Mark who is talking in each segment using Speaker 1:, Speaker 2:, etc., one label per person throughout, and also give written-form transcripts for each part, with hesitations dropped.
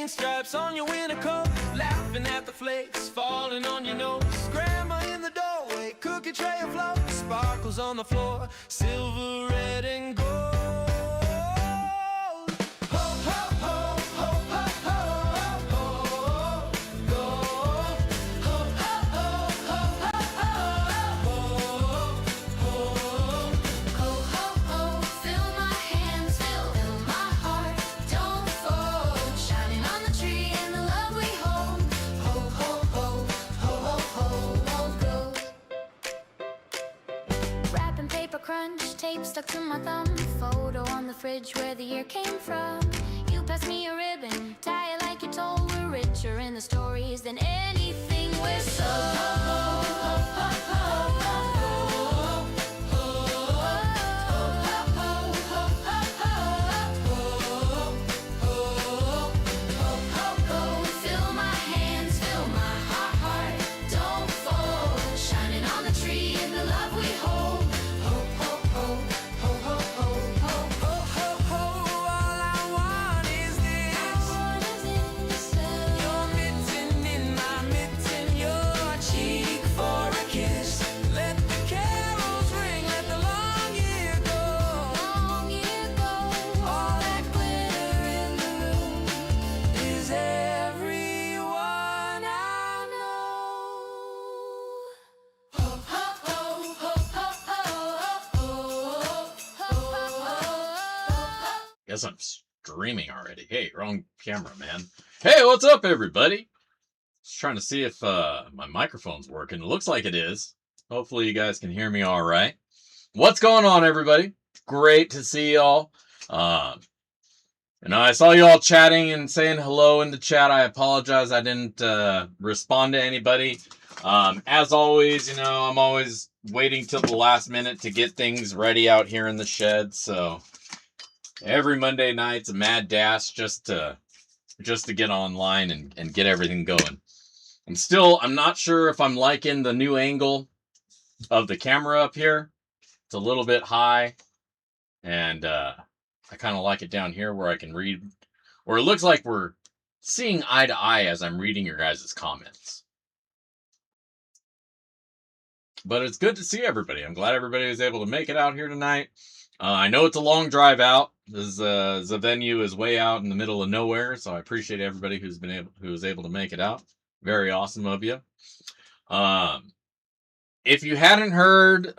Speaker 1: stripes on your winter coat, laughing at the flakes falling on your nose. Grandma in the doorway, cookie tray afloat, sparkles on the floor, silver, red, and gold. Ho, ho, ho, ho, ho, ho, ho, gold. Ho, ho, ho, ho, ho, ho, ho,
Speaker 2: Ho, ho, ho, fill my hands, fill my heart, don't fold. Shining on the tree and the love we hold. Ho, ho, ho, ho, ho, ho, go. Wrapping paper crunch, tape stuck to my thumb. Photo on the fridge where the year came from. You pass me a ribbon, tie it like you told. We're richer in the stories than anything we're sold. Fill my hands, fill my heart, don't fold. Shining on the tree and the love we hold. Ho, ho, ho, ho, ho, ho, ho.
Speaker 1: ho, ho, ho. All I want is this. Your mitten in my mitten, your cheek for a kiss. Let the carols ring, let the long year go.
Speaker 2: Long year ago,
Speaker 1: All that glitter in the room is everyone I know. Ho, ho, ho, ho, ho, ho, ho, ho.
Speaker 3: Guess I'm streaming already. Hey, wrong camera, man. Hey, what's up, everybody? Just trying to see if my microphone's working. It looks like it is. Hopefully you guys can hear me all right. What's going on, everybody? Great to see y'all. I saw you all chatting and saying hello in the chat. I apologize I didn't respond to anybody. As always, I'm always waiting till the last minute to get things ready out here in the shed. So every Monday night's a mad dash just to get online and get everything going. I'm not sure if I'm liking the new angle of the camera up here. It's a little bit high, and I kind of like it down here where I can read, or it looks like we're seeing eye to eye as I'm reading your guys' comments. But it's good to see everybody. I'm glad everybody was able to make it out here tonight. I know it's a long drive out. The venue is way out in the middle of nowhere, so I appreciate everybody who was able to make it out. Very awesome of you. If you hadn't heard,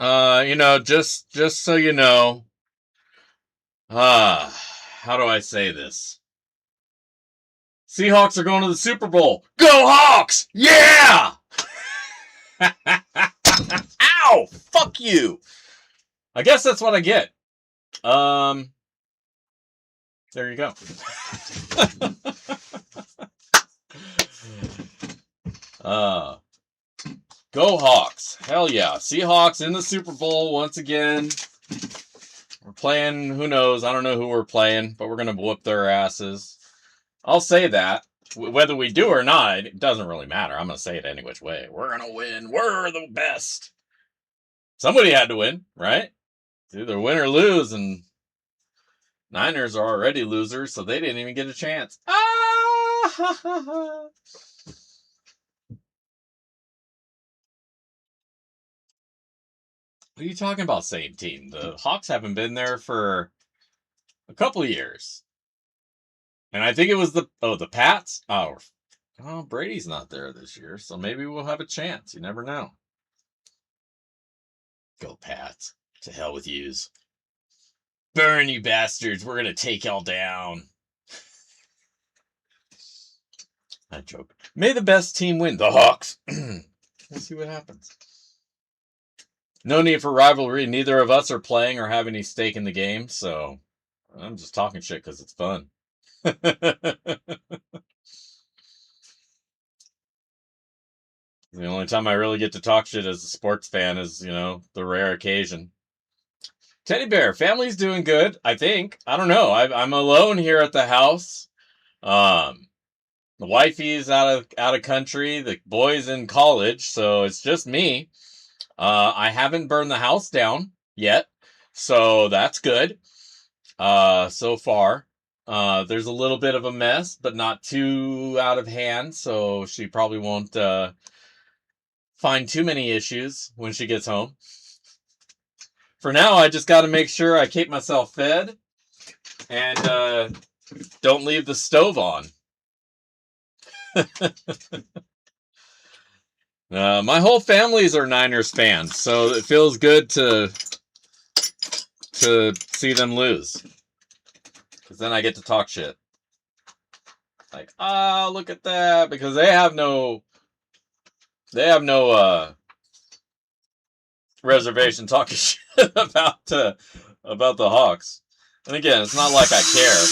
Speaker 3: just so you know, how do I say this? Seahawks are going to the Super Bowl. Go Hawks! Yeah! Ow! Fuck you! I guess that's what I get. There you go. Go Hawks. Hell yeah. Seahawks in the Super Bowl once again. We're playing, who knows? I don't know who we're playing, but we're going to whoop their asses. I'll say that. Whether we do or not, it doesn't really matter. I'm going to say it any which way. We're going to win. We're the best. Somebody had to win, right? It's either win or lose, and Niners are already losers, so they didn't even get a chance. Ah! What are you talking about, same team? The Hawks haven't been there for a couple of years. And I think it was the Pats. Oh, Brady's not there this year, so maybe we'll have a chance. You never know. Go Pats. To hell with yous. Burn, you bastards. We're going to take y'all down. I joke. May the best team win. The Hawks. We'll see what happens. No need for rivalry. Neither of us are playing or have any stake in the game, so I'm just talking shit because it's fun. The only time I really get to talk shit as a sports fan is, the rare occasion. Teddy Bear, family's doing good, I think. I don't know. I'm alone here at the house. The wifey's out of country. The boy's in college, so it's just me. I haven't burned the house down yet, so that's good. So far. There's a little bit of a mess, but not too out of hand, so she probably won't find too many issues when she gets home. For now, I just got to make sure I keep myself fed and don't leave the stove on. My whole family's are Niners fans, so it feels good to see them lose. Because then I get to talk shit. Like, look at that. Because they have no reservation talking shit about the Hawks. And again, it's not like I care.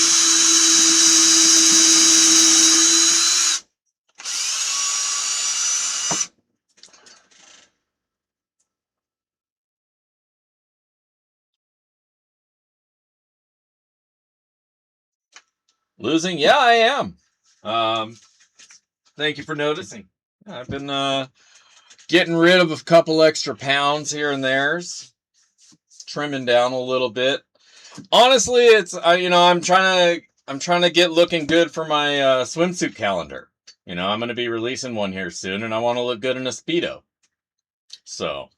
Speaker 3: Losing? Yeah, I am. Thank you for noticing. I've been getting rid of a couple extra pounds here and there's trimming down a little bit. Honestly, it's I'm trying to get looking good for my swimsuit calendar. I'm going to be releasing one here soon, and I want to look good in a Speedo. So,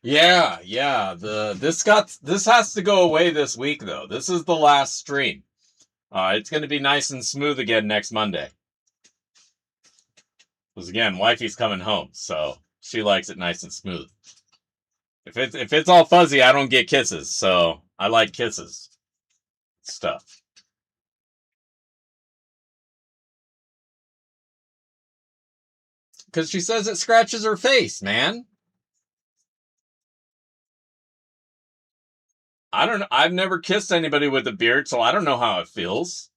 Speaker 3: yeah. This has to go away this week though. This is the last stream. It's going to be nice and smooth again next Monday. Because again, wifey's coming home, so she likes it nice and smooth. If it's all fuzzy, I don't get kisses, so I like kisses. Stuff. Because she says it scratches her face, man. I don't know. I've never kissed anybody with a beard, so I don't know how it feels.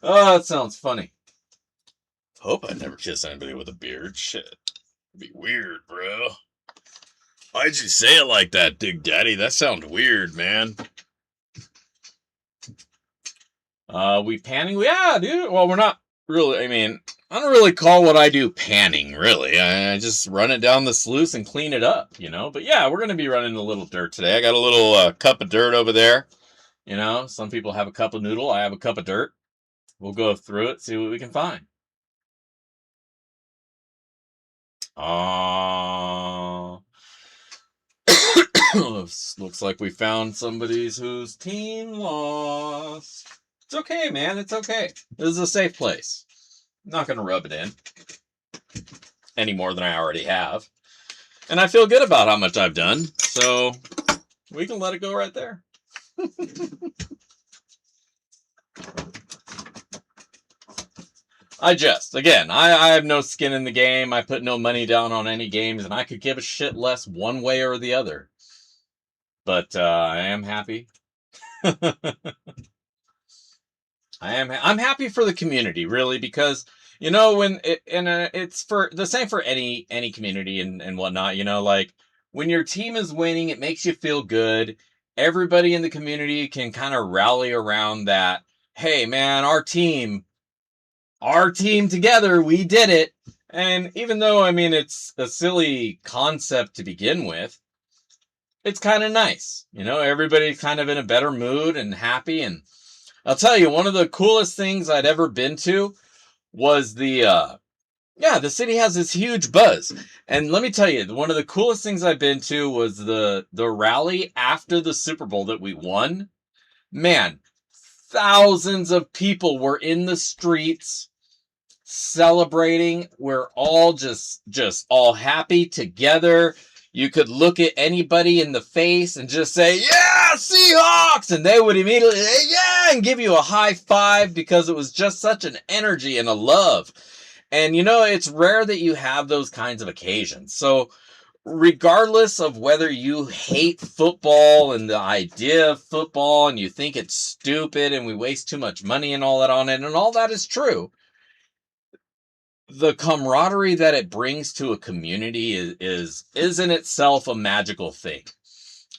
Speaker 3: Oh, that sounds funny. Hope I never kiss anybody with a beard. Shit. It'd be weird, bro. Why'd you say it like that, Big Daddy? That sounds weird, man. We panning? Yeah, dude. Well, we're not really, I don't really call what I do panning, really. I just run it down the sluice and clean it up, But yeah, we're going to be running a little dirt today. I got a little cup of dirt over there. Some people have a cup of noodle. I have a cup of dirt. We'll go through it, see what we can find. Looks like we found somebody's whose team lost. It's okay, man. It's okay. This is a safe place. I'm not going to rub it in any more than I already have. And I feel good about how much I've done. So we can let it go right there. Again, I have no skin in the game. I put no money down on any games, and I could give a shit less one way or the other. But I am happy. I'm happy for the community, really, because it's for the same for any community and whatnot. Like when your team is winning, it makes you feel good. Everybody in the community can kind of rally around that. Hey, man, our team together, we did it. And even though, it's a silly concept to begin with, it's kind of nice. Everybody's kind of in a better mood and happy. And I'll tell you, one of the coolest things I'd ever been to was the city has this huge buzz. And let me tell you, one of the coolest things I've been to was the rally after the Super Bowl that we won. Man, thousands of people were in the streets celebrating. We're all just all happy together. You could look at anybody in the face and just say, yeah, Seahawks! And they would immediately say, yeah, and give you a high five because it was just such an energy and a love. And it's rare that you have those kinds of occasions. So regardless of whether you hate football and the idea of football and you think it's stupid and we waste too much money and all that on it, and all that is true, the camaraderie that it brings to a community is in itself a magical thing.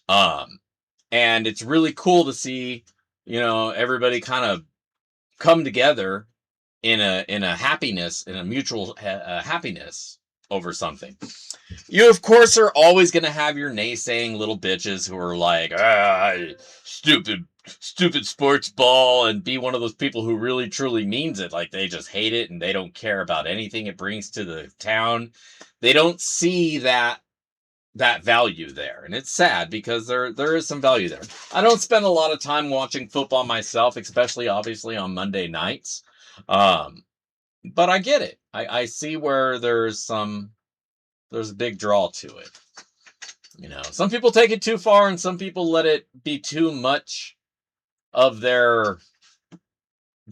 Speaker 3: And it's really cool to see, everybody kind of come together in a happiness, in a mutual happiness over something. You, of course, are always going to have your naysaying little bitches who are like, stupid sports ball, and be one of those people who really truly means it. Like, they just hate it and they don't care about anything it brings to the town. They don't see that value there. And it's sad because there is some value there. I don't spend a lot of time watching football myself, especially obviously on Monday nights. But I get it. I see where there's a big draw to it. You know, some people take it too far and some people let it be too much of their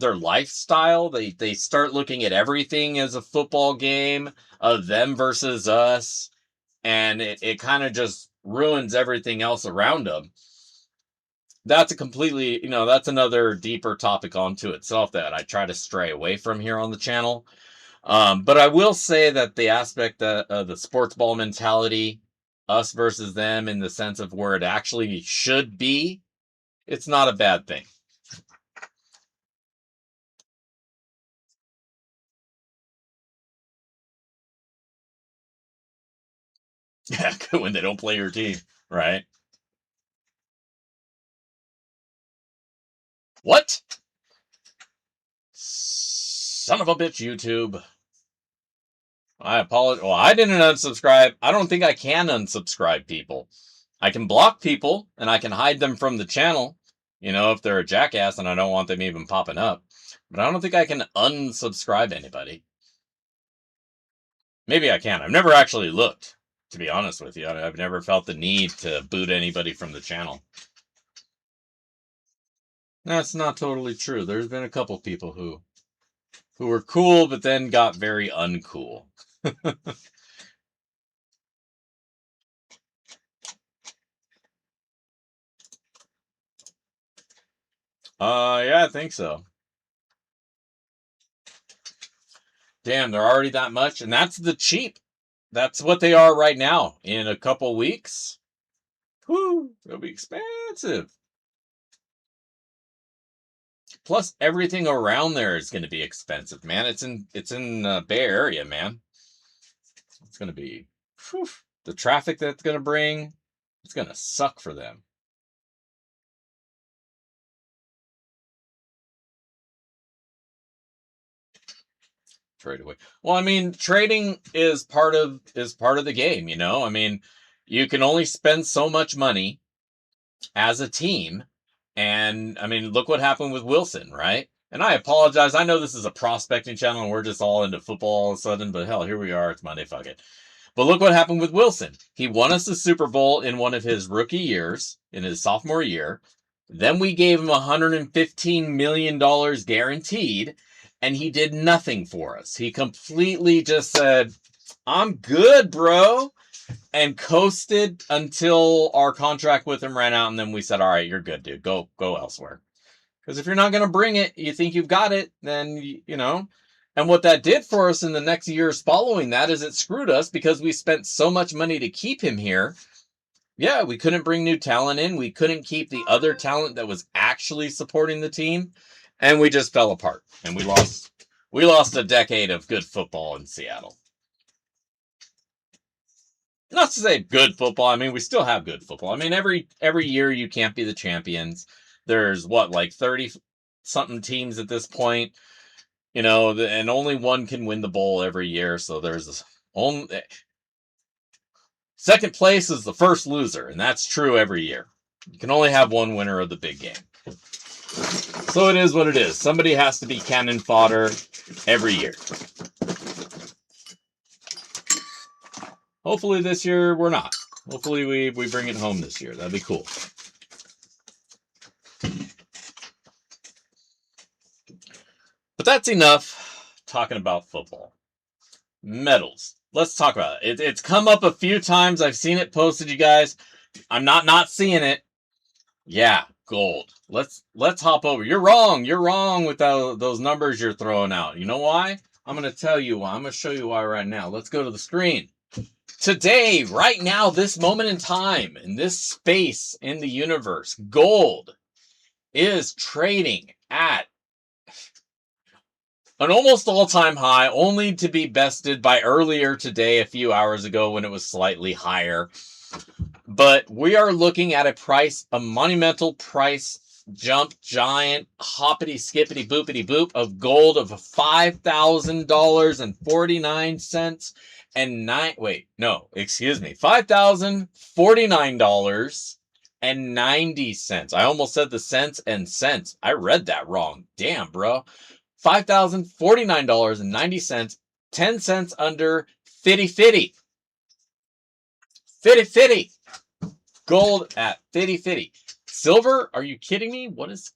Speaker 3: lifestyle. They start looking at everything as a football game of them versus us, and it kind of just ruins everything else around them. That's a completely, that's another deeper topic onto itself that I try to stray away from here on the channel. But I will say that the aspect of the sports ball mentality, us versus them, in the sense of where it actually should be, it's not a bad thing. Yeah, when they don't play your team, right? What? Son of a bitch, YouTube. I apologize. Well, I didn't unsubscribe. I don't think I can unsubscribe people. I can block people and I can hide them from the channel, if they're a jackass and I don't want them even popping up. But I don't think I can unsubscribe anybody. Maybe I can. I've never actually looked, to be honest with you. I've never felt the need to boot anybody from the channel. That's not totally true. There's been a couple people who were cool, but then got very uncool. Yeah, I think so. Damn, they're already that much, and that's the cheap. That's what they are right now. In a couple weeks, whoo, it'll be expensive. Plus, everything around there is going to be expensive, man. It's in Bay Area, man. It's going to be, whew, the traffic that's going to bring, it's going to suck for them. Trade away. Well, I mean, trading is part of the game, I mean, you can only spend so much money as a team. And I mean, look what happened with Wilson, right? And I apologize. I know this is a prospecting channel and we're just all into football all of a sudden, but hell, here we are. It's Monday. Fuck it. But look what happened with Wilson. He won us the Super Bowl in one of his rookie years, in his sophomore year. Then we gave him $115 million guaranteed, and he did nothing for us. He completely just said, I'm good, bro, and coasted until our contract with him ran out, and then we said, all right, you're good, dude. Go elsewhere. Because if you're not going to bring it, you think you've got it, then, And what that did for us in the next years following that is it screwed us because we spent so much money to keep him here. Yeah, we couldn't bring new talent in. We couldn't keep the other talent that was actually supporting the team. And we just fell apart. And we lost a decade of good football in Seattle. Not to say good football. I mean, we still have good football. I mean, every year you can't be the champions. There's like 30-something teams at this point. And only one can win the bowl every year. So there's only second place is the first loser, and that's true every year. You can only have one winner of the big game. So it is what it is. Somebody has to be cannon fodder every year. Hopefully this year we're not. Hopefully we bring it home this year. That'd be cool. But that's enough talking about football. Medals. Let's talk about it. It's come up a few times. I've seen it posted, you guys. I'm not seeing it. Yeah, gold. Let's hop over. You're wrong. You're wrong with those numbers you're throwing out. You know why? I'm going to tell you why. I'm going to show you why right now. Let's go to the screen. Today, right now, this moment in time, in this space in the universe, gold is trading at An almost all-time high, only to be bested by earlier today, a few hours ago, when it was slightly higher. But we are looking at a monumental price jump, giant hoppity skippity boopity boop of gold of $5,000.49 and $5,049.90. I almost said the cents and cents. I read that wrong. Damn, bro. $5,049.90, 10 cents under fitty fitty. Fitty fitty. Gold at fitty fitty. Silver? Are you kidding me? What is...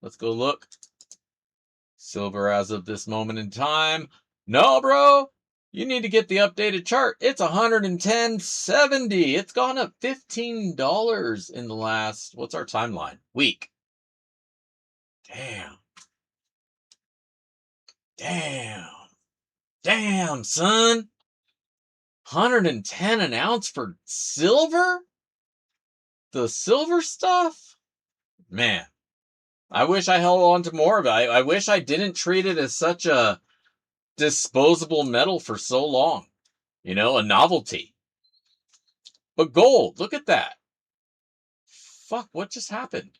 Speaker 3: Let's go look. Silver as of this moment in time. No, bro. You need to get the updated chart. It's $110.70. It's gone up $15 in the last... What's our timeline? Week. Damn. Damn, son. 110 an ounce for silver? The silver stuff? Man, I wish I held on to more of it. I wish I didn't treat it as such a disposable metal for so long. You know, a novelty. But gold, look at that. Fuck, what just happened?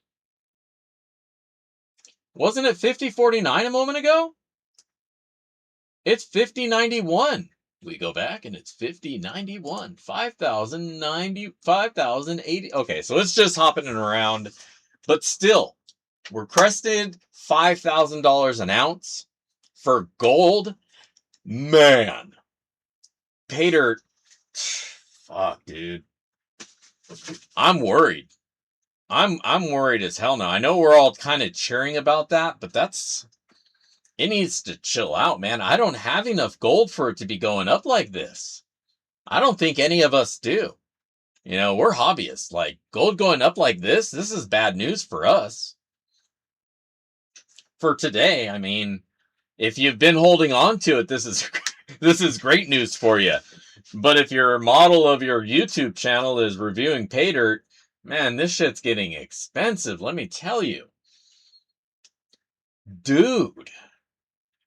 Speaker 3: Wasn't it 50.49 a moment ago? It's 50.91. We go back and it's 50.91. 5,090, 5,080. Okay, so it's just hopping around. But still, we're crested $5,000 an ounce for gold. Man. Pay dirt. Fuck, dude. I'm worried. I'm worried as hell now. I know we're all kind of cheering about that, but it needs to chill out, man. I don't have enough gold for it to be going up like this. I don't think any of us do. You know, we're hobbyists. Like, gold going up like this is bad news for us. For today, I mean, if you've been holding on to it, this is great news for you. But if your model of your YouTube channel is reviewing pay dirt, man, this shit's getting expensive, let me tell you. Dude.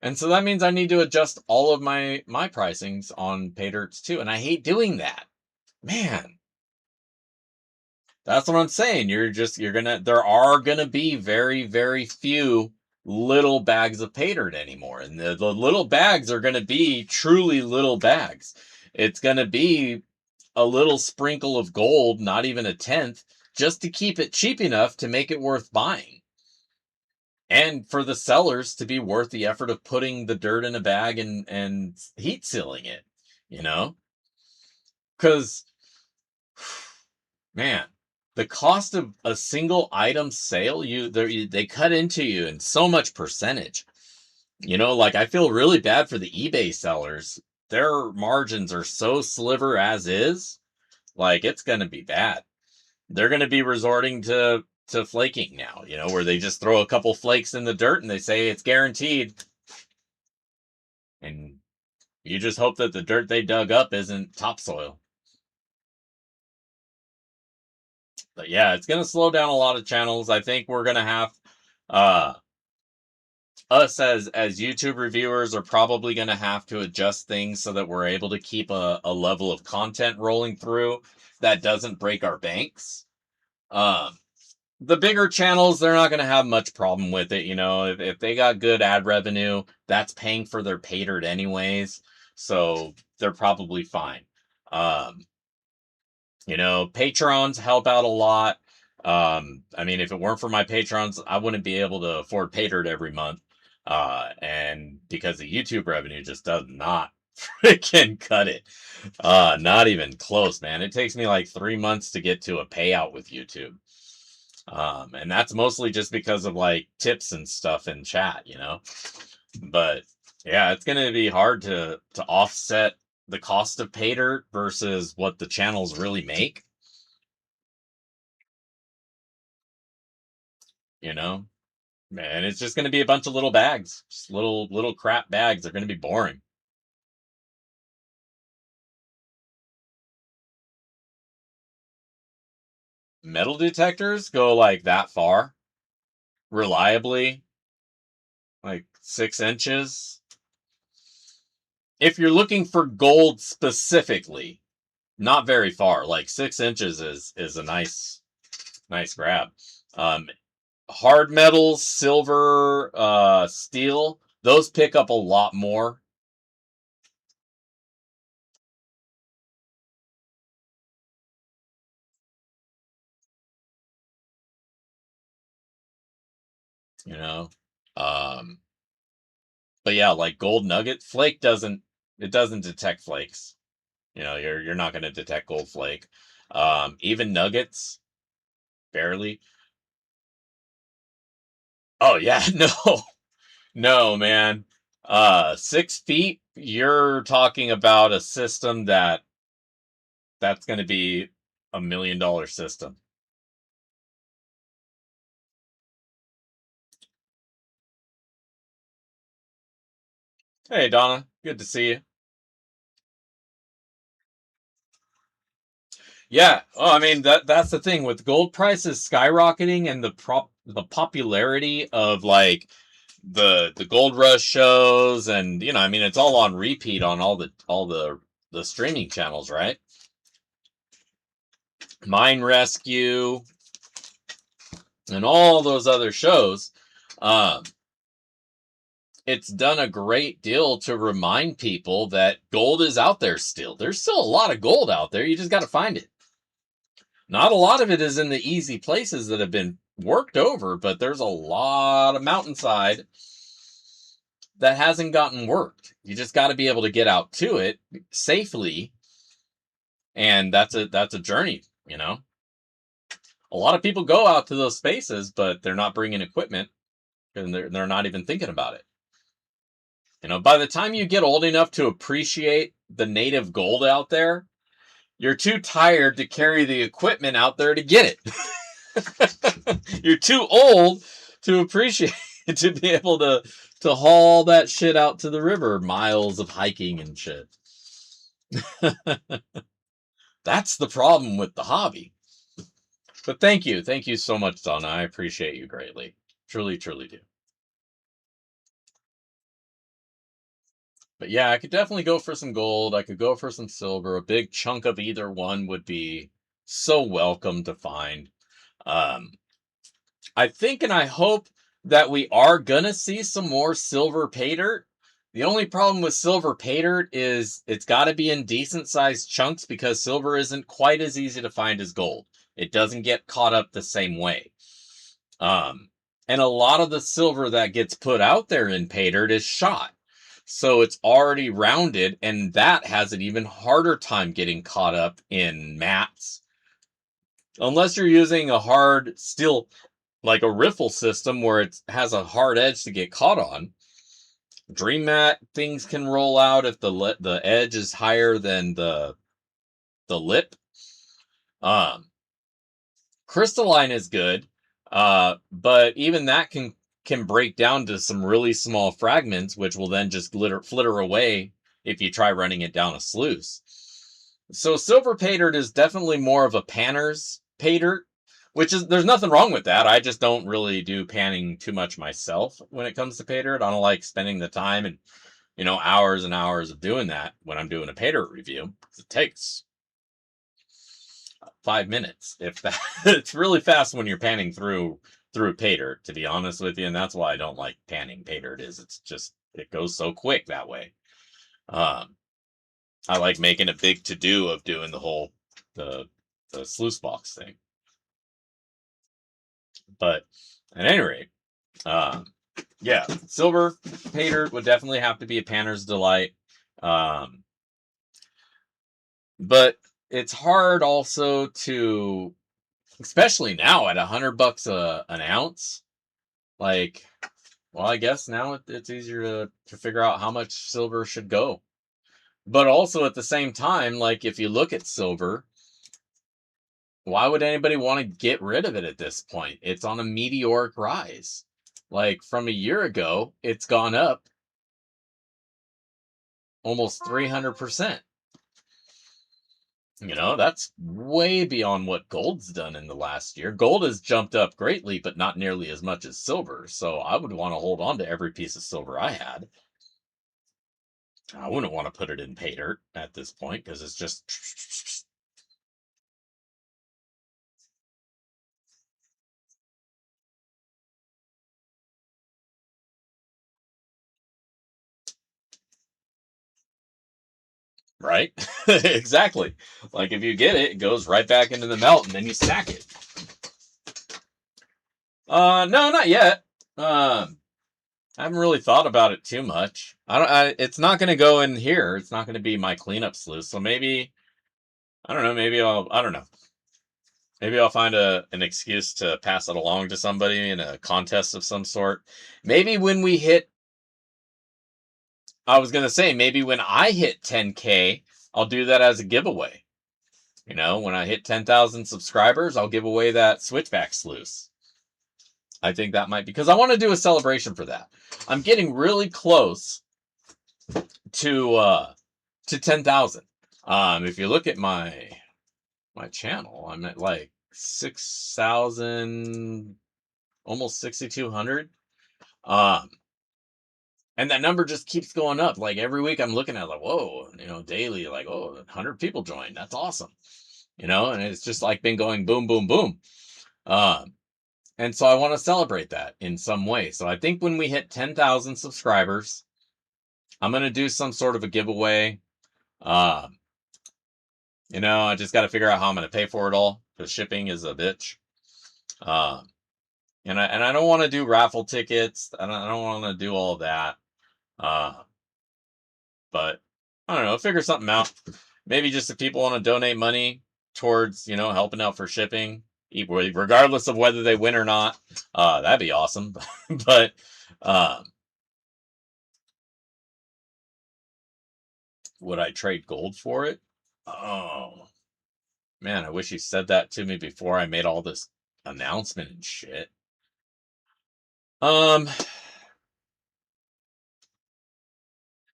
Speaker 3: And so that means I need to adjust all of my pricings on pay dirts too. And I hate doing that. Man. That's what I'm saying. There are gonna be very, very few little bags of pay dirt anymore. And the little bags are gonna be truly little bags. It's gonna be a little sprinkle of gold, not even a tenth, just to keep it cheap enough to make it worth buying. And for the sellers to be worth the effort of putting the dirt in a bag and heat sealing it, you know? Because, man, the cost of a single item sale, they cut into you in so much percentage. You know, like, I feel really bad for the eBay sellers. Their margins are so sliver as is. Like, it's going to be bad. They're going to be resorting to flaking now, you know, where they just throw a couple flakes in the dirt and they say it's guaranteed. And you just hope that the dirt they dug up isn't topsoil. But yeah, it's going to slow down a lot of channels. I think we're going to have us as YouTube reviewers are probably going to have to adjust things so that we're able to keep a level of content rolling through that doesn't break our banks. The bigger channels, they're not going to have much problem with it. You know, if they got good ad revenue, that's paying for their pay dirt anyways. So they're probably fine. You know, patrons help out a lot. I mean, if it weren't for my patrons, I wouldn't be able to afford pay dirt every month. And because the YouTube revenue just does not freaking cut it. Not even close, man. It takes me like 3 months to get to a payout with YouTube. And that's mostly just because of like tips and stuff in chat, you know. But yeah, it's gonna be hard to offset the cost of pay dirt versus what the channels really make. You know? Man, it's just gonna be a bunch of little bags. Just little crap bags. They're gonna be boring. Metal detectors go like that far reliably. like 6 inches. If you're looking for gold specifically, not very far. Like 6 inches is a nice grab. Hard metals, silver, steel, those pick up a lot more. You know, um, but yeah, like gold nugget flake doesn't detect flakes. You know, you're not going to detect gold flake. Even nuggets, barely. Oh yeah, no, no, man. 6 feet, you're talking about a system that's going to be $1 million system. Hey, Donna, good to see you. Yeah, oh, I mean that's the thing with gold prices skyrocketing and the popularity of like the gold rush shows, and I mean it's all on repeat on all the streaming channels, right? Mine Rescue and all those other shows. Um, it's done a great deal to remind people that gold is out there still. There's still a lot of gold out there. You just got to find it. Not a lot of it is in the easy places that have been worked over, but there's a lot of mountainside that hasn't gotten worked. You just got to be able to get out to it safely, and that's a journey. A lot of people go out to those spaces, but they're not bringing equipment, and they're not even thinking about it. By the time you get old enough to appreciate the native gold out there, you're too tired to carry the equipment out there to get it. You're too old to appreciate to be able to haul that shit out to the river, miles of hiking and shit. That's the problem with the hobby. But thank you so much, Donna. I appreciate you greatly. Truly, truly do. But yeah, I could definitely go for some gold. I could go for some silver. A big chunk of either one would be so welcome to find. Um, I think and I hope that we are gonna see some more silver pay dirt. The only problem with silver pay dirt is it's got to be in decent sized chunks because silver isn't quite as easy to find as gold. It doesn't get caught up the same way. Um, and a lot of the silver that gets put out there in pay dirt is shot. So it's already rounded, and that has an even harder time getting caught up in mats. Unless you're using a hard steel, like a riffle system where it has a hard edge to get caught on. Dream mat things can roll out if the edge is higher than the lip. Um, Crystalline is good, but even that can break down to some really small fragments, which will then just flitter away if you try running it down a sluice. So silver pay dirt is definitely more of a panner's pay dirt, which is there's nothing wrong with that. I just don't really do panning too much myself when it comes to pay dirt. I don't like spending the time and hours and hours of doing that when I'm doing a pay dirt review. It takes 5 minutes if that. It's really fast when you're panning through pay dirt, to be honest with you, and that's why I don't like panning pay dirt. It's just it goes so quick that way. um I like making a big to do of doing the sluice box thing. But at any rate, yeah, silver pay dirt would definitely have to be a panner's delight. um but it's hard also to, especially now at $100 an ounce. Like, well, I guess now it's easier to figure out how much silver should go. But also at the same time, like if you look at silver, why would anybody want to get rid of it at this point? It's on a meteoric rise. Like from a year ago, it's gone up almost 300%. You know, that's way beyond what gold's done in the last year. Gold has jumped up greatly, but not nearly as much as silver. So I would want to hold on to every piece of silver I had. I wouldn't want to put it in pay dirt at this point because it's just right. Exactly. Like if you get it, it goes right back into the melt and then you stack it. No, not yet. I haven't really thought about it too much. It's not going to go in here. It's not going to be my cleanup sluice. So maybe, I don't know. I don't know. Maybe I'll find an excuse to pass it along to somebody in a contest of some sort. Maybe when we hit, I was going to say, maybe when I hit 10K, I'll do that as a giveaway. You know, when I hit 10,000 subscribers, I'll give away that switchback sluice. I think that might be, because I want to do a celebration for that. I'm getting really close to 10,000. If you look at my channel, I'm at like 6,000, almost 6,200. And that number just keeps going up. Like every week I'm looking at it like, whoa, you know, daily, like, oh, 100 people joined. That's awesome. You know, and it's just like been going boom, boom, boom. And so I want to celebrate that in some way. So I think when we hit 10,000 subscribers, I'm going to do some sort of a giveaway. You know, I just got to figure out how I'm going to pay for it all because shipping is a bitch. And I don't want to do raffle tickets. I don't want to do all of that. But I don't know, figure something out. Maybe just if people want to donate money towards, you know, helping out for shipping, regardless of whether they win or not, that'd be awesome. But would I trade gold for it? Oh man, I wish you said that to me before I made all this announcement and shit.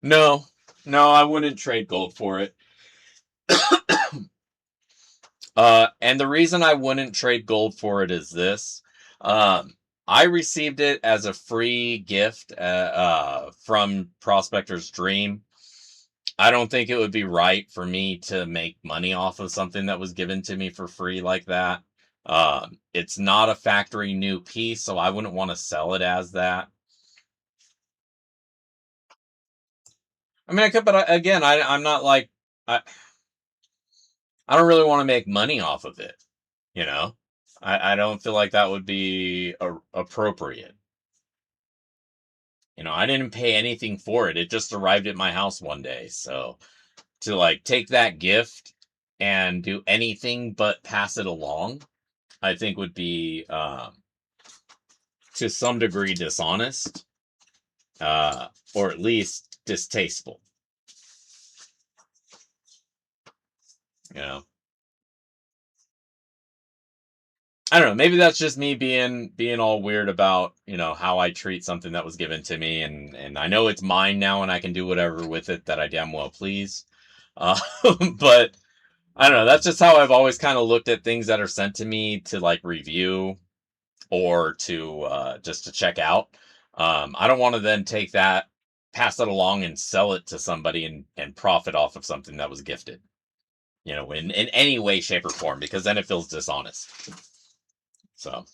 Speaker 3: No, I wouldn't trade gold for it. And the reason I wouldn't trade gold for it is this. I received it as a free gift from Prospector's Dream. I don't think it would be right for me to make money off of something that was given to me for free like that. It's not a factory new piece, so I wouldn't want to sell it as that. I mean, I could, but again, I'm not like, I don't really want to make money off of it. You know, I don't feel like that would be appropriate. You know, I didn't pay anything for it. It just arrived at my house one day. So to like take that gift and do anything but pass it along, I think would be to some degree dishonest, or at least distasteful. You know, I don't know. Maybe that's just me being all weird about, you know, how I treat something that was given to me, and I know it's mine now, and I can do whatever with it that I damn well please. But I don't know. That's just how I've always kind of looked at things that are sent to me to like review or to just to check out. I don't want to then take that, pass it along, and sell it to somebody and profit off of something that was gifted. You know, in any way, shape, or form, because then it feels dishonest. So,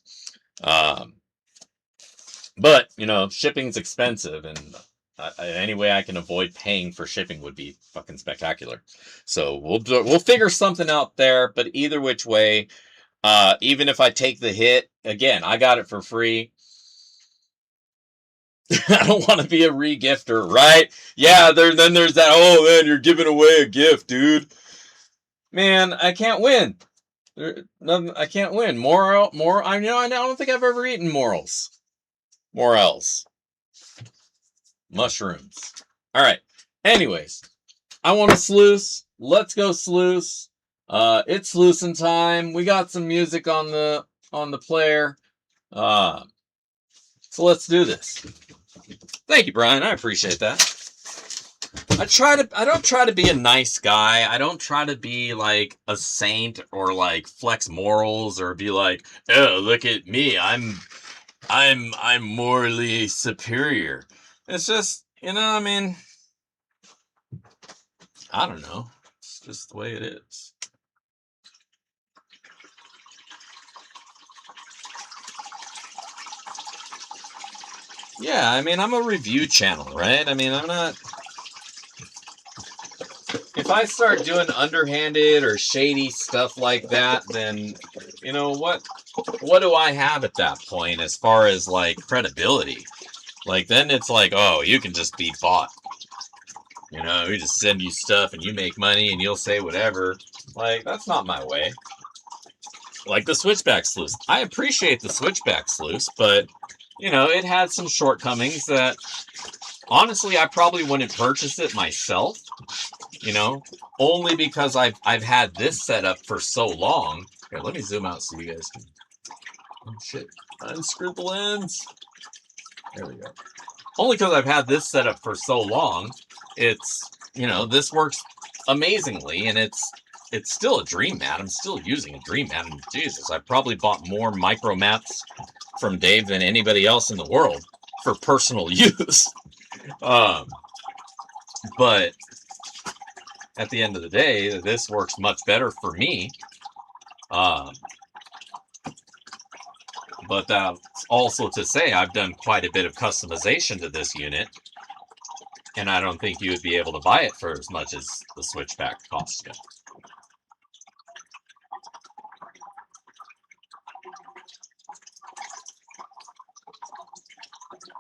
Speaker 3: but you know, shipping's expensive, and any way I can avoid paying for shipping would be fucking spectacular. So we'll figure something out there. But either which way, even if I take the hit, again, I got it for free. I don't want to be a re-gifter, right? Yeah, then there's that. Oh man, you're giving away a gift, dude. Man, I can't win. I can't win. I don't think I've ever eaten morels. Mushrooms. All right. Anyways, I want to sluice. Let's go sluice. It's sluicing time. We got some music on the player. So let's do this. Thank you, Brian. I appreciate that. I don't try to be a nice guy. I don't try to be like a saint or like flex morals or be like, oh, look at me. I'm morally superior. It's just, I mean, I don't know. It's just the way it is. Yeah, I mean, I'm a review channel, right? I mean, I'm not... If I start doing underhanded or shady stuff like that, then, what do I have at that point as far as, like, credibility? Like, then it's like, oh, you can just be bought. We just send you stuff and you make money and you'll say whatever. Like, that's not my way. Like the Switchback Sluice. I appreciate the Switchback Sluice, but, it had some shortcomings that, honestly, I probably wouldn't purchase it myself. Only because I've had this set up for so long. Here, let me zoom out so you guys can... Oh, shit. Unscrew the lens. There we go. Only because I've had this set up for so long, it's, this works amazingly, and it's still a dream mat. I'm still using a dream mat, and Jesus, I probably bought more micro mats from Dave than anybody else in the world for personal use. But at the end of the day, this works much better for me. But that's also to say I've done quite a bit of customization to this unit, and I don't think you would be able to buy it for as much as the Switchback costs you.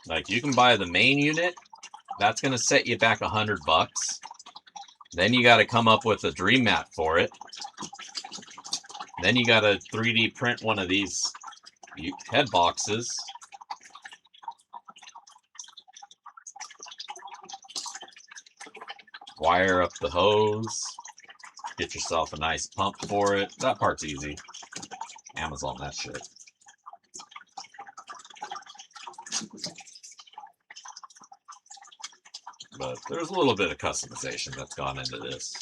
Speaker 3: Like, you can buy the main unit, that's going to set you back $100. Then you got to come up with a dream mat for it. Then you got to 3D print one of these head boxes. Wire up the hose. Get yourself a nice pump for it. That part's easy. Amazon that shit. But there's a little bit of customization that's gone into this.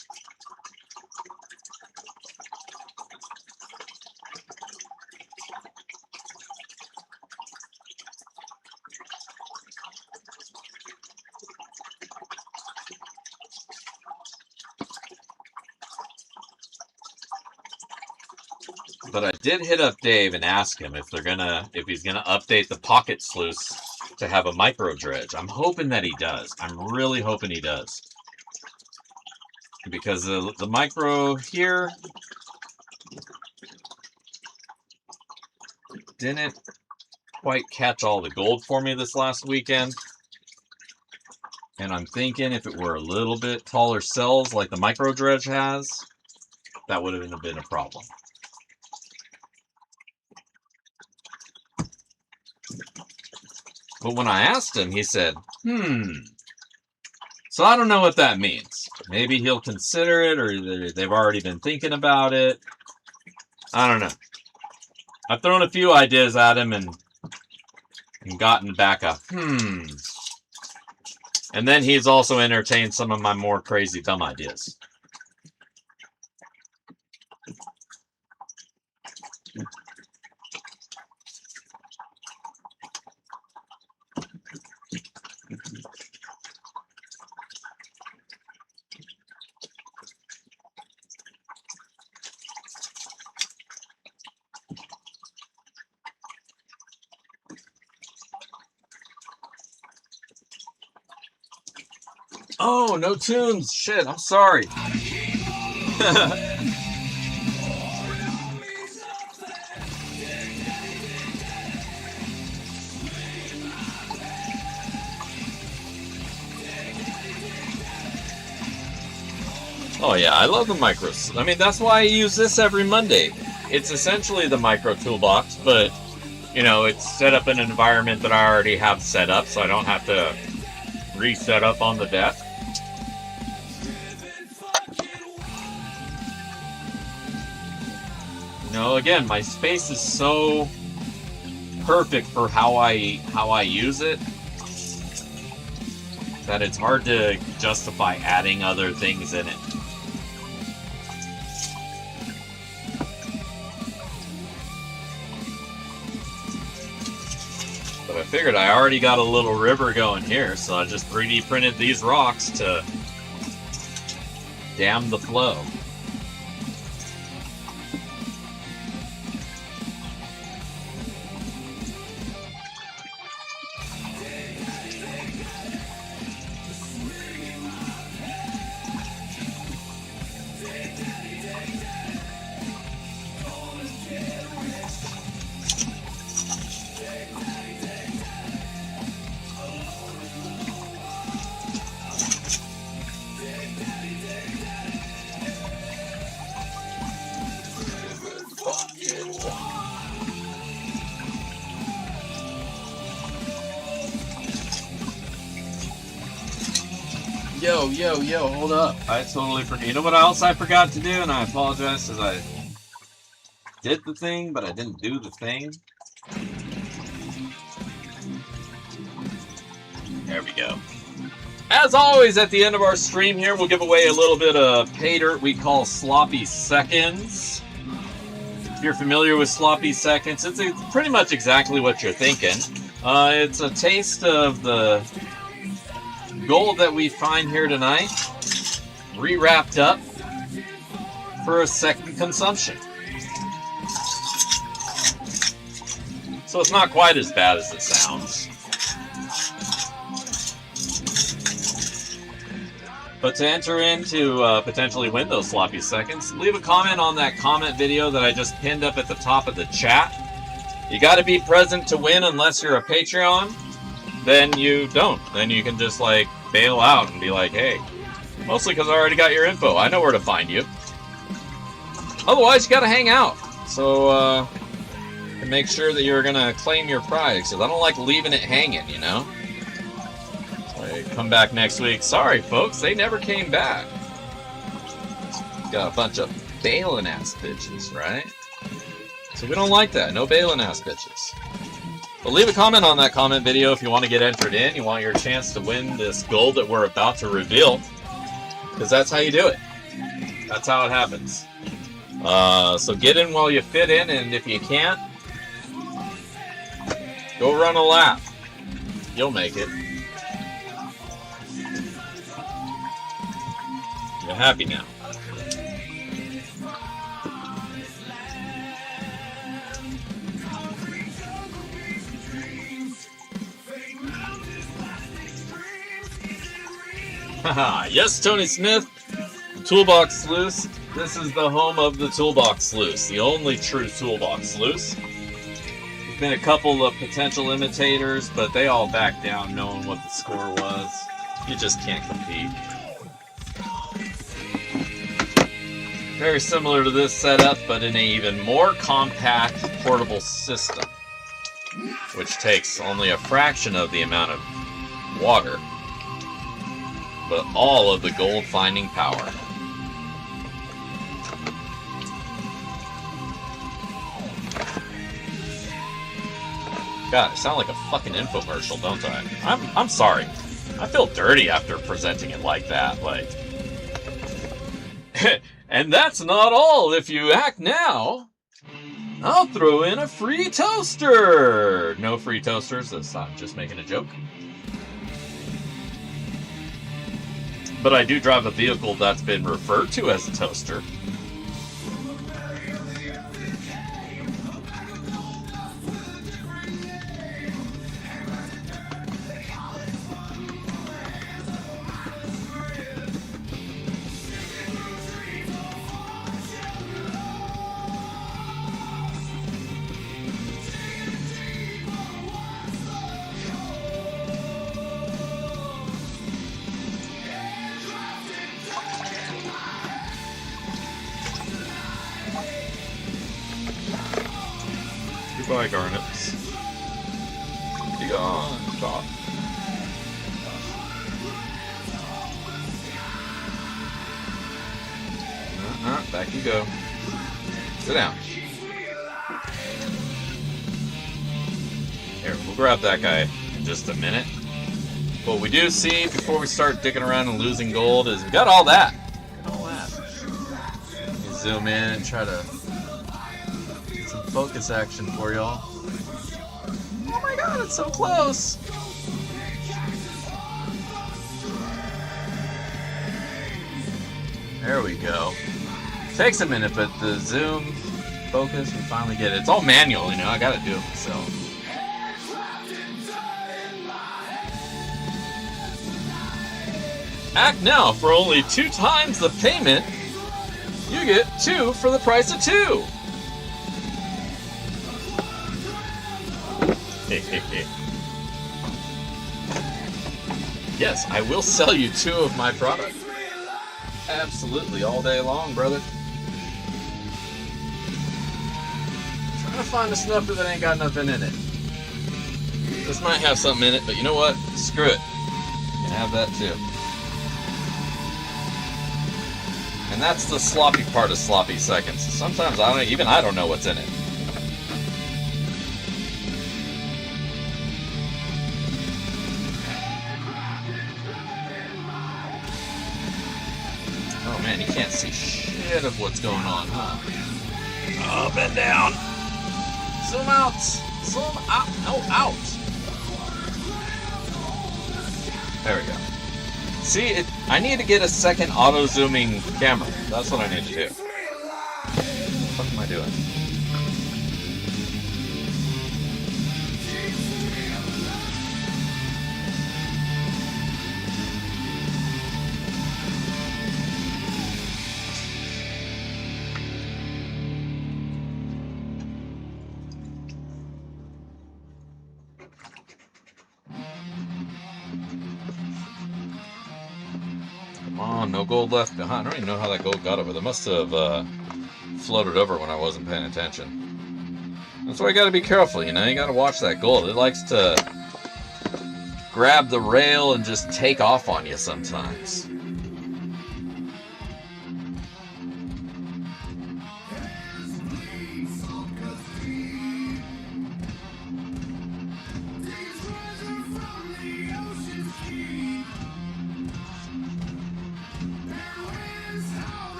Speaker 3: But I did hit up Dave and ask him if he's gonna update the pocket sluice to have a micro dredge. I'm hoping that he does. I'm really hoping he does. Because the micro here didn't quite catch all the gold for me this last weekend. And I'm thinking if it were a little bit taller cells like the micro dredge has, that wouldn't have been a problem. But when I asked him, he said, So I don't know what that means. Maybe he'll consider it, or they've already been thinking about it. I don't know. I've thrown a few ideas at him and gotten back a And then he's also entertained some of my more crazy, dumb ideas. Oh, no tunes. Shit, I'm sorry. Oh yeah, I love the micros. I mean, that's why I use this every Monday. It's essentially the micro toolbox, but, it's set up in an environment that I already have set up, so I don't have to reset up on the desk. Again, my space is so perfect for how I use it that it's hard to justify adding other things in it. But I figured I already got a little river going here, so I just 3D printed these rocks to dam the flow. Yo, hold up. I totally forgot. You know what else I forgot to do? And I apologize because I did the thing, but I didn't do the thing. There we go. As always, at the end of our stream here, we'll give away a little bit of pay dirt we call sloppy seconds. If you're familiar with sloppy seconds, it's pretty much exactly what you're thinking. It's a taste of the gold that we find here tonight, re-wrapped up for a second consumption. So it's not quite as bad as it sounds. But to enter into potentially win those sloppy seconds, leave a comment on that comment video that I just pinned up at the top of the chat. You got to be present to win unless you're a Patreon. Then you don't. Then you can just like bail out and be like, hey, mostly because I already got your info. I know where to find you. Otherwise, you got to hang out. So, and make sure that you're going to claim your prize. Because I don't like leaving it hanging, you know? So come back next week. Sorry, folks. They never came back. Got a bunch of bailing ass bitches, right? So we don't like that. No bailing ass bitches. But leave a comment on that comment video if you want to get entered in. You want your chance to win this gold that we're about to reveal. Because that's how you do it. That's how it happens. So get in while you fit in, and if you can't, go run a lap. You'll make it. You're happy now. Haha, yes, Tony Smith, Toolbox Sluice. This is the home of the Toolbox Sluice, the only true Toolbox Sluice. There's been a couple of potential imitators, but they all backed down knowing what the score was. You just can't compete. Very similar to this setup, but in an even more compact portable system, which takes only a fraction of the amount of water, but all of the gold finding power. God, I sound like a fucking infomercial, don't I? I'm sorry. I feel dirty after presenting it like that. Like, and that's not all. If you act now, I'll throw in a free toaster. No free toasters. That's not just making a joke. But I do drive a vehicle that's been referred to as a toaster. Goodbye, garnets. Be gone, stop. Back you go. Sit down. Here, we'll grab that guy in just a minute. What we do see before we start digging around and losing gold is we got all that. Got all that. Let me zoom in and try to get some focus action for y'all. Oh my god, it's so close! There we go. Takes a minute, but the zoom, focus, we finally get it. It's all manual, you know, I gotta do it myself. Act now for only 2 times the payment. You get 2 for the price of 2. Yes, I will sell you 2 of my product. Absolutely, all day long, brother. Trying to find a snuffer that ain't got nothing in it. This might have something in it, but you know what? Screw it. You can have that too. And that's the sloppy part of sloppy seconds. Sometimes I don't know what's in it. Oh man, you can't see shit of what's going on, huh? Up and down. Zoom out. Zoom out. No, out. There we go. See, I need to get a second auto-zooming camera. That's what I need to do. What am I doing? Come on, no gold left behind. I don't even know how that gold got over. They must have floated over when I wasn't paying attention. That's why you gotta be careful, you know? You gotta watch that gold. It likes to grab the rail and just take off on you sometimes.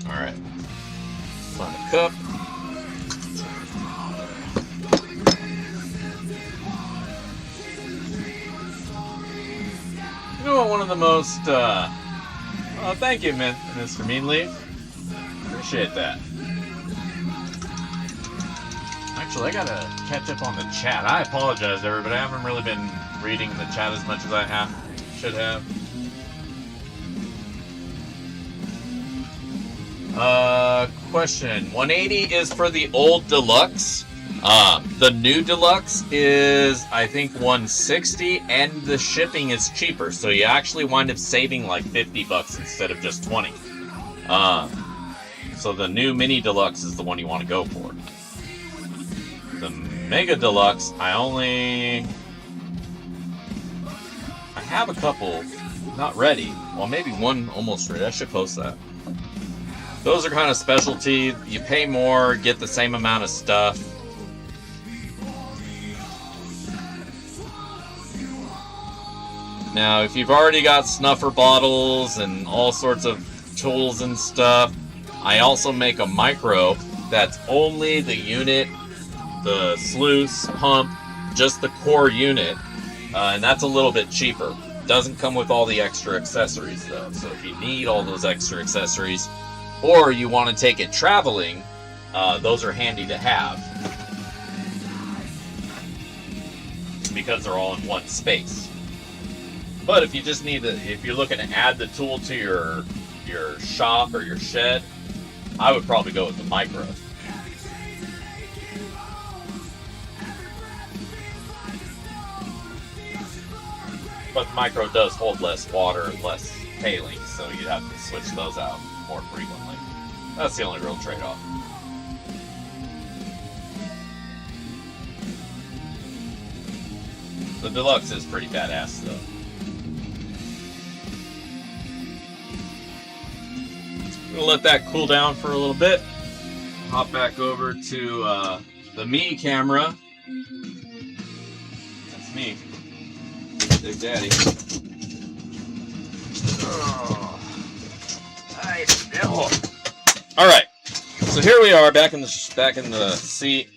Speaker 3: Alright. Find a cup. You know what, one of the most, oh, thank you, Mr. Meanleaf. Appreciate that. Actually, I gotta catch up on the chat. I apologize, everybody. I haven't really been reading the chat as much as I should have. Question. 180 is for the old deluxe. The new deluxe is, I think, 160, and the shipping is cheaper, so you actually wind up saving like 50 bucks instead of just 20. So the new mini deluxe is the one you want to go for. The mega deluxe, I have a couple not ready. Well, maybe one almost ready. I should post that. Those are kind of specialty. You pay more, get the same amount of stuff. Now, if you've already got snuffer bottles and all sorts of tools and stuff, I also make a micro that's only the unit, the sluice, pump, just the core unit, and that's a little bit cheaper. Doesn't come with all the extra accessories though, so if you need all those extra accessories, or you want to take it traveling, those are handy to have because they're all in one space. But if you just need to, if you're looking to add the tool to your shop or your shed, I would probably go with the micro. But the micro does hold less water and less tailings, so you'd have to switch those out more frequently. That's the only real trade-off. The deluxe is pretty badass though. I'm gonna let that cool down for a little bit. hop back over to the me camera. That's me, Big Daddy. Oh. Nice. Oh. All right. So here we are back in the seat.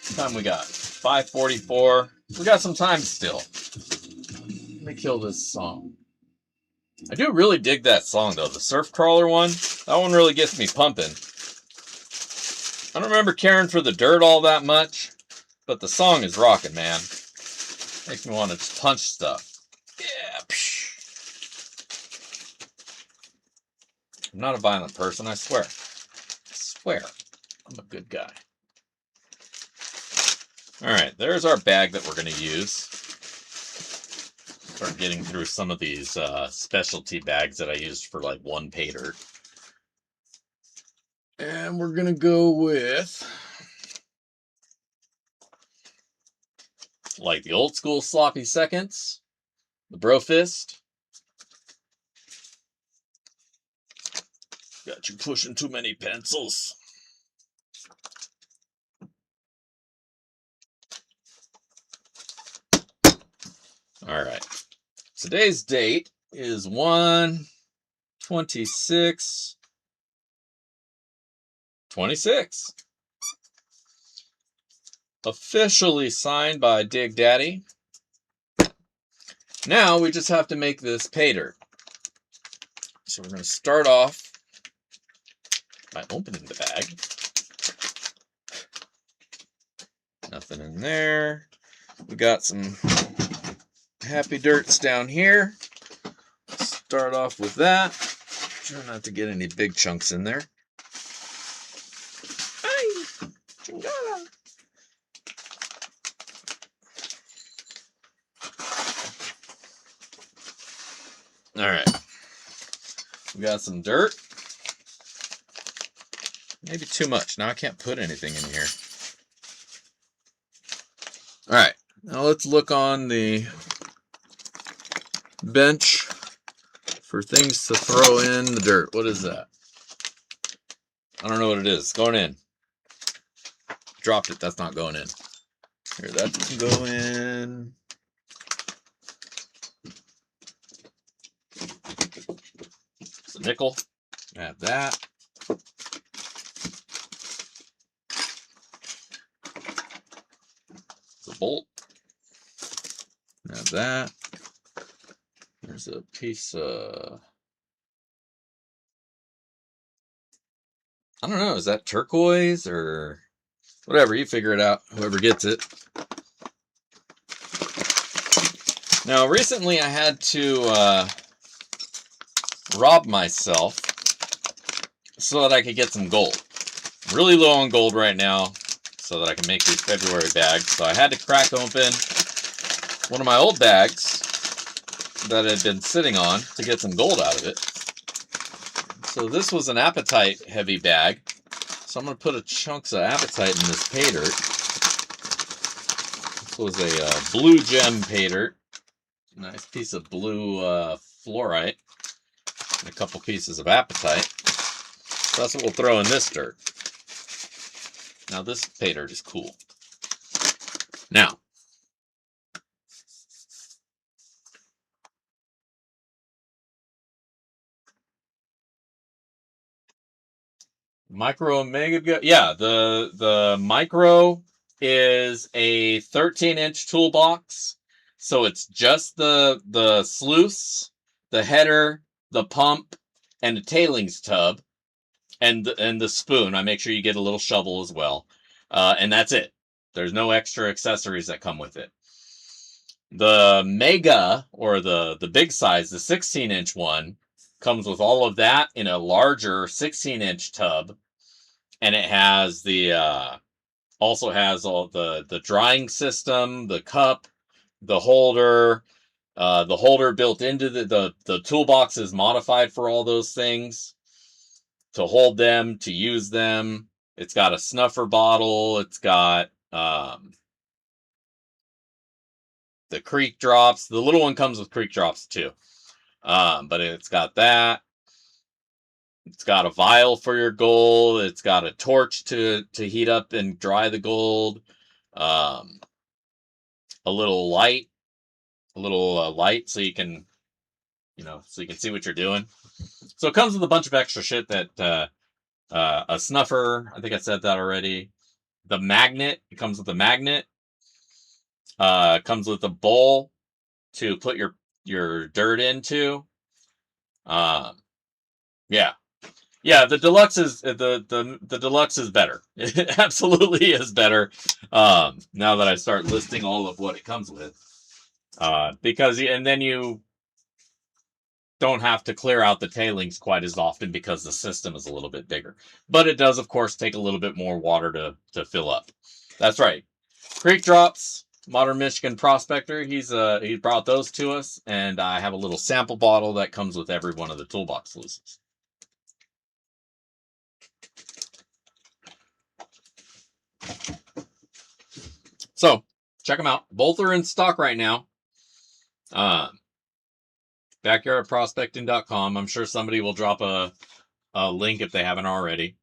Speaker 3: What time we got? 5:44. We got some time still. Let me kill this song. I do really dig that song though, the Surf Crawler one. That one really gets me pumping. I don't remember caring for the dirt all that much, but the song is rocking, man. Makes me want to just punch stuff. Yeah. Psh. I'm not a violent person, I swear. I swear. I'm a good guy. Alright, there's our bag that we're going to use. Start getting through some of these specialty bags that I used for like one pay dirt. And we're going to go with like the old school sloppy seconds, the bro fist. Got you pushing too many pencils. All right. Today's date is 1/26/26. Officially signed by Dig Daddy. Now we just have to make this pay dirt. So we're going to start off by opening the bag. Nothing in there. We got some happy dirts down here. Start off with that. Try not to get any big chunks in there. Ay, chingada. All right. We got some dirt. Maybe too much. Now I can't put anything in here. All right. Now let's look on the bench for things to throw in the dirt. What is that? I don't know what it is. It's going in. Dropped it. That's not going in. Here, that can go in. It's a nickel. Add that. It's a bolt. Add that. There's a piece of, I don't know, is that turquoise or whatever? You figure it out, whoever gets it. Now, recently I had to rob myself so that I could get some gold. I'm really low on gold right now so that I can make these February bags. So I had to crack open one of my old bags that had been sitting on to get some gold out of it. So this was an apatite heavy bag. So I'm going to put a chunks of apatite in this pay dirt. This was a blue gem pay dirt. Nice piece of blue fluorite. And a couple pieces of apatite. So that's what we'll throw in this dirt. Now this pay dirt is cool. Now, Micro Omega, yeah, the Micro is a 13-inch toolbox. So it's just the sluice, the header, the pump, and the tailings tub, and the spoon. I make sure you get a little shovel as well. And that's it. There's no extra accessories that come with it. The Mega, or the big size, the 16-inch one, comes with all of that in a larger 16-inch tub. And it has also has all the drying system, the cup, the holder built into the toolbox is modified for all those things, to hold them, to use them. It's got a snuffer bottle. It's got the creek drops. The little one comes with creek drops too. But it's got that. It's got a vial for your gold. It's got a torch to heat up and dry the gold. A little light, so you can, so you can see what you're doing. So it comes with a bunch of extra shit that a snuffer. I think I said that already. The magnet. It comes with a magnet. Comes with a bowl to put your dirt into. Yeah. Yeah, the deluxe is the deluxe is better. It absolutely is better. Now that I start listing all of what it comes with, and then you don't have to clear out the tailings quite as often because the system is a little bit bigger. But it does, of course, take a little bit more water to fill up. That's right. Creek Drops, Modern Michigan Prospector. He brought those to us, and I have a little sample bottle that comes with every one of the toolbox solutions. So, check them out. Both are in stock right now. Backyardprospecting.com. I'm sure somebody will drop a link if they haven't already.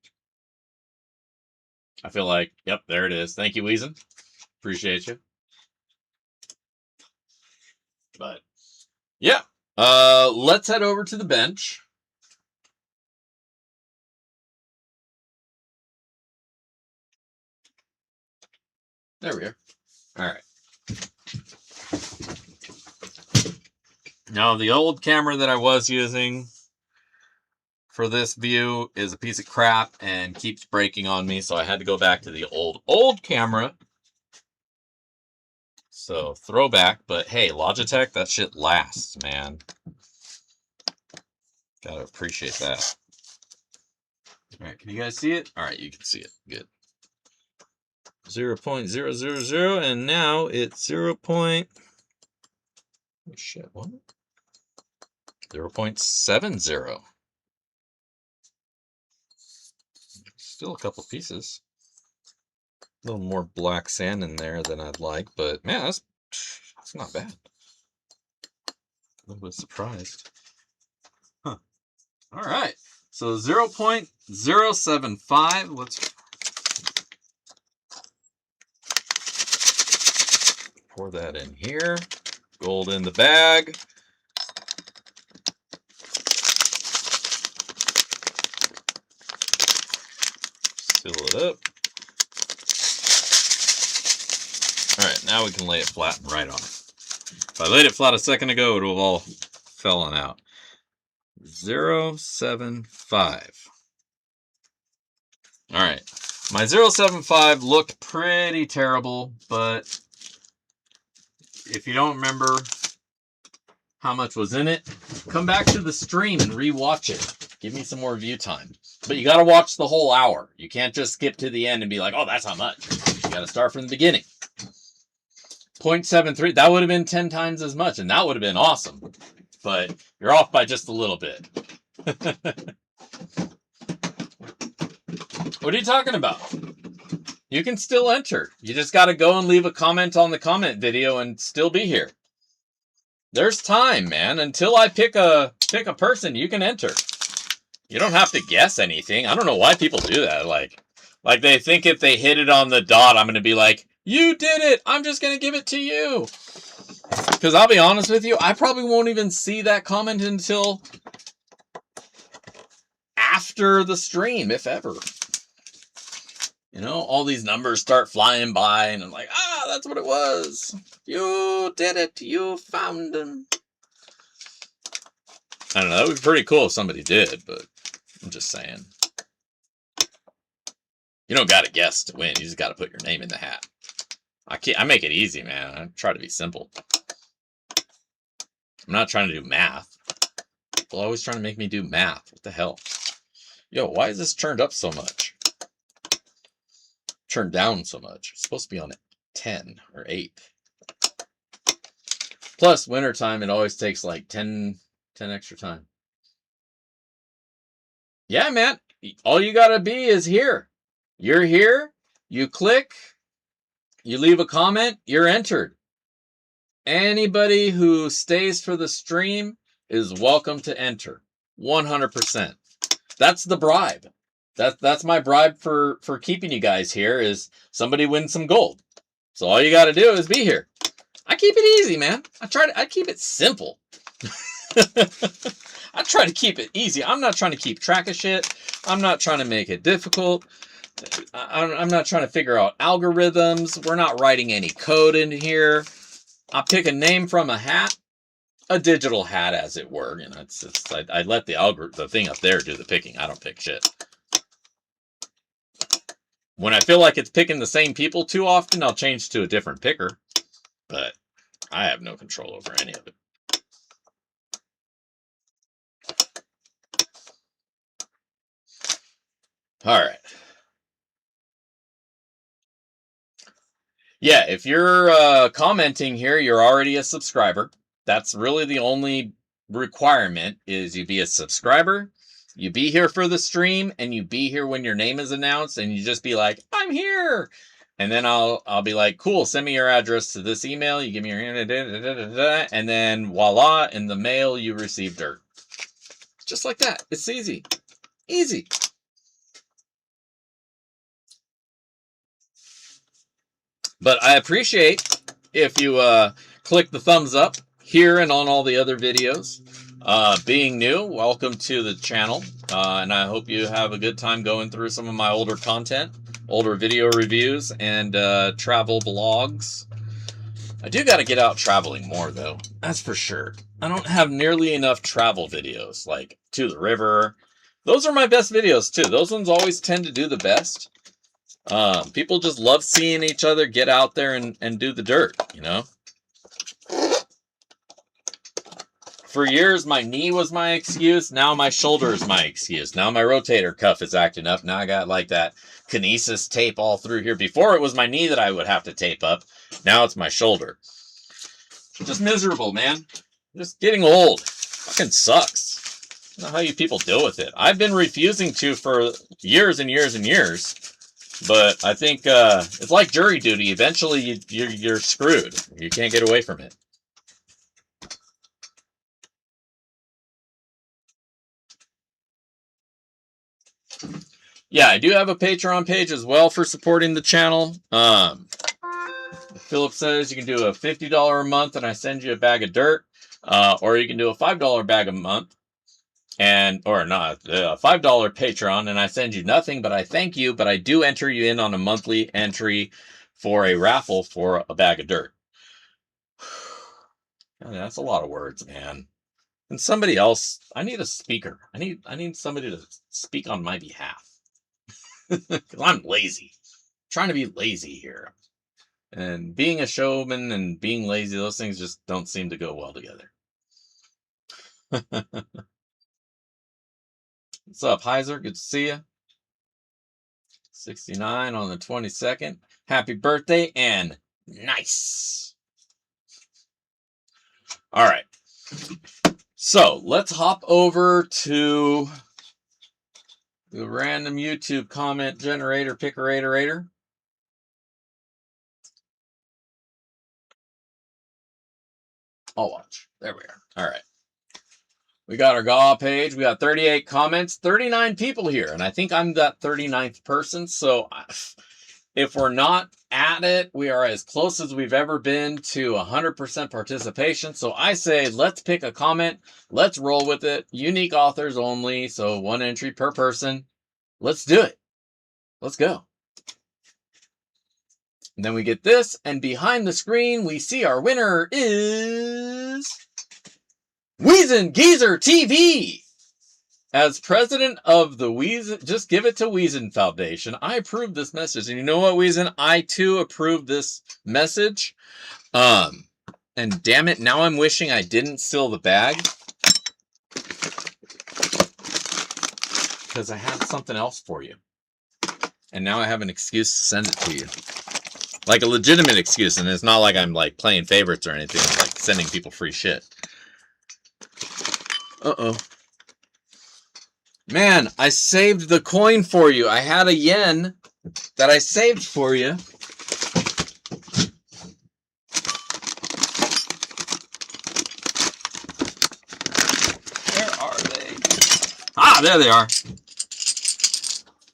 Speaker 3: I feel like, yep, there it is. Thank you, Weezen. Appreciate you. But, yeah. Let's head over to the bench. There we are. All right. Now, the old camera that I was using for this view is a piece of crap and keeps breaking on me, so I had to go back to the old camera. So, throwback, but hey, Logitech, that shit lasts, man. Gotta appreciate that. All right, can you guys see it? All right, you can see it. Good. 0.000, and now it's 0.70. Still a couple pieces. A little more black sand in there than I'd like, but man, that's not bad. A little bit surprised. Huh. All right. So 0.075. Let's pour that in here. Gold in the bag. Seal it up. All right, now we can lay it flat and right on it. If I laid it flat a second ago, it would have all fallen out. 0.75. All right, my 0.75 looked pretty terrible, but if you don't remember how much was in it, come back to the stream and rewatch it. Give me some more view time. But you got to watch the whole hour. You can't just skip to the end and be like, oh, that's how much. You got to start from the beginning. 0.73, that would have been 10 times as much, and that would have been awesome. But you're off by just a little bit. What are you talking about? You can still enter. You just got to go and leave a comment on the comment video and still be here. There's time, man. Until I pick a person, you can enter. You don't have to guess anything. I don't know why people do that. Like they think if they hit it on the dot, I'm going to be like, you did it. I'm just going to give it to you. Because I'll be honest with you, I probably won't even see that comment until after the stream, if ever. You know, all these numbers start flying by, and I'm like, that's what it was. You did it. You found them. I don't know. That would be pretty cool if somebody did, but I'm just saying. You don't got to guess to win. You just got to put your name in the hat. I make it easy, man. I try to be simple. I'm not trying to do math. People are always trying to make me do math. What the hell? Yo, why is this turned up so much? Turned down so much. It's supposed to be on 10 or 8. Plus, wintertime, it always takes like 10 extra time. Yeah, man. All you gotta be is here. You're here. You click. You leave a comment. You're entered. Anybody who stays for the stream is welcome to enter. 100%. That's the bribe. That's my bribe for keeping you guys here is somebody wins some gold. So all you got to do is be here. I keep it easy, man. I keep it simple. I try to keep it easy. I'm not trying to keep track of shit. I'm not trying to make it difficult. I'm not trying to figure out algorithms. We're not writing any code in here. I pick a name from a hat, a digital hat, as it were. You know, I let the thing up there do the picking. I don't pick shit. When I feel like it's picking the same people too often, I'll change to a different picker. But I have no control over any of it. All right. Yeah, if you're commenting here, you're already a subscriber. That's really the only requirement is you be a subscriber, you be here for the stream, and you be here when your name is announced, and you just be like, I'm here. And then I'll be like, cool, send me your address to this email. You give me your and then voila, in the mail you receive dirt. Just like that. It's easy. Easy. But I appreciate if you click the thumbs up here and on all the other videos. Being new, welcome to the channel. And I hope you have a good time going through some of my older content, older video reviews, and travel blogs. I do got to get out traveling more, though. That's for sure. I don't have nearly enough travel videos, like to the river. Those are my best videos, too. Those ones always tend to do the best. People just love seeing each other get out there and do the dirt, you know? For years, my knee was my excuse. Now my shoulder is my excuse. Now my rotator cuff is acting up. Now I got like that kinesis tape all through here. Before it was my knee that I would have to tape up. Now it's my shoulder. Just miserable, man. Just getting old. Fucking sucks. I don't know how you people deal with it. I've been refusing to for years and years and years. But I think it's like jury duty. Eventually, you're screwed. You can't get away from it. Yeah, I do have a Patreon page as well for supporting the channel. Philip says you can do a $50 a month and I send you a bag of dirt. Or you can do a $5 bag a month. Or not, a $5 Patreon, and I send you nothing, but I thank you, but I do enter you in on a monthly entry for a raffle for a bag of dirt. That's a lot of words, man. And somebody else, I need a speaker. I need somebody to speak on my behalf. Because I'm lazy. I'm trying to be lazy here. And being a showman and being lazy, those things just don't seem to go well together. What's up, Heiser? Good to see you. 69 on the 22nd. Happy birthday and nice. All right. So let's hop over to the random YouTube comment generator pickerator. I'll watch. There we are. All right. We got our GAW page. We got 38 comments, 39 people here. And I think I'm that 39th person. So if we're not at it, we are as close as we've ever been to 100% participation. So I say, let's pick a comment. Let's roll with it. Unique authors only. So 1 entry per person. Let's do it. Let's go. And then we get this. And behind the screen, we see our winner is Weezin Geezer TV. As president of the Weezin, just give it to Weezin Foundation. I approve this message. And you know what, Weezin? I too approve this message. And damn it, now I'm wishing I didn't steal the bag. Because I had something else for you. And now I have an excuse to send it to you. Like a legitimate excuse. And it's not like I'm like playing favorites or anything. I'm like sending people free shit. Uh-oh. Man, I saved the coin for you. I had a yen that I saved for you. Where are they? Ah, there they are.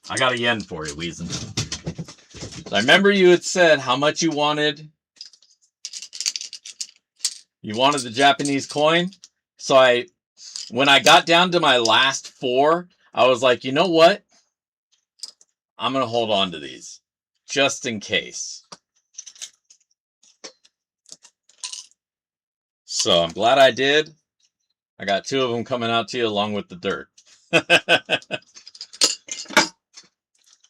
Speaker 3: I got a yen for you, Weezen. I remember you had said how much you wanted. You wanted the Japanese coin. So when I got down to my last 4, I was like, you know what? I'm going to hold on to these just in case. So I'm glad I did. I got 2 of them coming out to you along with the dirt.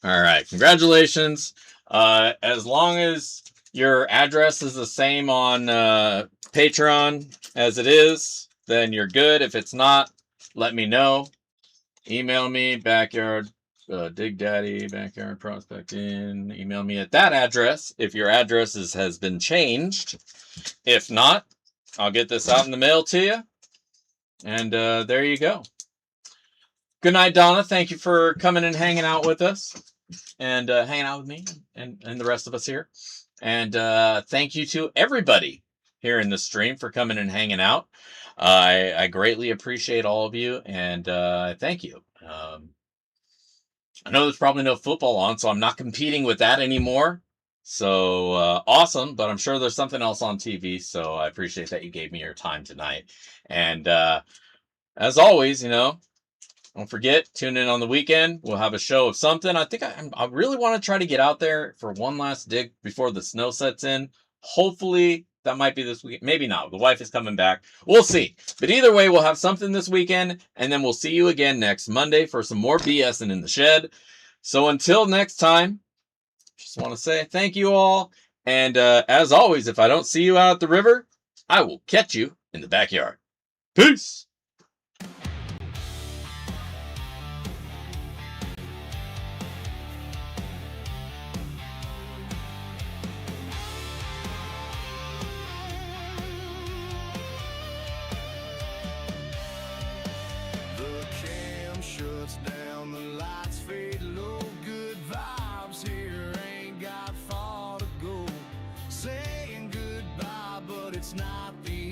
Speaker 3: All right. Congratulations. As long as your address is the same on Patreon as it is, then you're good. If it's not, let me know. Email me, backyard, Dig Daddy, backyard prospecting. Email me at that address if your address has been changed. If not, I'll get this out in the mail to you. And there you go. Good night, Donna. Thank you for coming and hanging out with us and hanging out with me and the rest of us here. And thank you to everybody here in the stream for coming and hanging out. I greatly appreciate all of you, and thank you. I know there's probably no football on, so I'm not competing with that anymore. So awesome, but I'm sure there's something else on TV, so I appreciate that you gave me your time tonight. And as always, don't forget, tune in on the weekend. We'll have a show of something. I think I really want to try to get out there for one last dig before the snow sets in. Hopefully, that might be this week. Maybe not. The wife is coming back. We'll see. But either way, we'll have something this weekend, and then we'll see you again next Monday for some more BSing in the shed. So until next time, just want to say thank you all. And as always, if I don't see you out at the river, I will catch you in the backyard. Peace!
Speaker 1: Shuts down, the lights fade low. Good vibes here, ain't got far to go. Saying goodbye, but it's not the